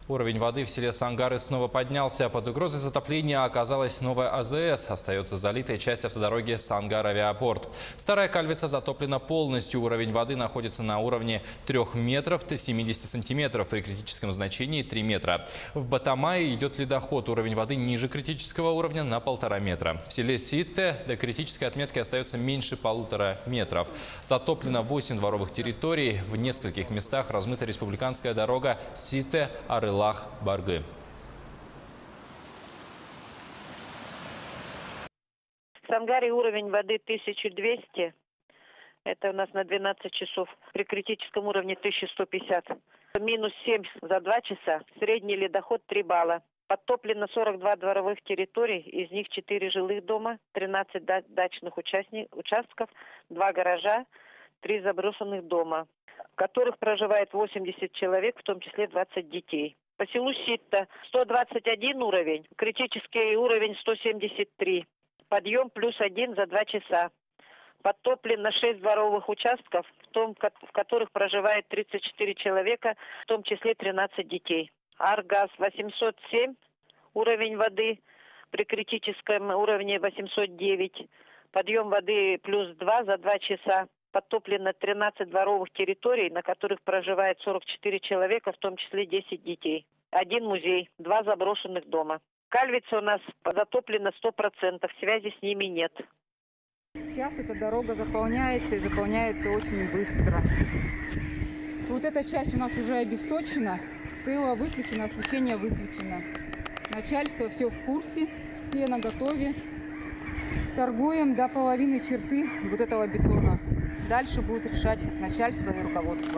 Уровень воды в селе Сангары снова поднялся. Под угрозой затопления оказалась новая АЗС. Остается залитая часть автодороги Сангар-Авиапорт. Старая Кальвица затоплена полностью. Уровень воды находится на уровне 3 метров 70 сантиметров. При критическом значении 3 метра. В Батамае идет ледоход. Уровень воды ниже критического уровня на 1,5 метра. В селе Ситте до критической отметки остается меньше 1,5 метров. Затоплено 8 дворовых территорий. В нескольких местах размыта республиканская дорога Ситте-Арылах-Баргы. В Сангаре уровень воды 1200. Это у нас на 12 часов. При критическом уровне 1150. Минус 7 за 2 часа. Средний ледоход 3 балла. Подтоплено 42 дворовых территорий. Из них 4 жилых дома, 13 дачных участков, 2 гаража, 3 заброшенных дома, в которых проживает 80 человек, в том числе 20 детей. По селу Ситта 121 уровень, критический уровень 173. Подъем +1 за 2 часа. Подтоплено 6 дворовых участков, в которых проживает 34 человека, в том числе 13 детей. Аргаз 807, уровень воды при критическом уровне 809. Подъем воды +2 за 2 часа. Подтоплено 13 дворовых территорий, на которых проживает 44 человека, в том числе 10 детей. 1 музей, 2 заброшенных дома. Кальвица у нас затоплена 100%, связи с ними нет. Сейчас эта дорога заполняется и заполняется очень быстро. Вот эта часть у нас уже обесточена, стела выключена, освещение выключено. Начальство все в курсе, все наготове. Торгуем до половины черты вот этого бетона. Дальше будет решать начальство и руководство.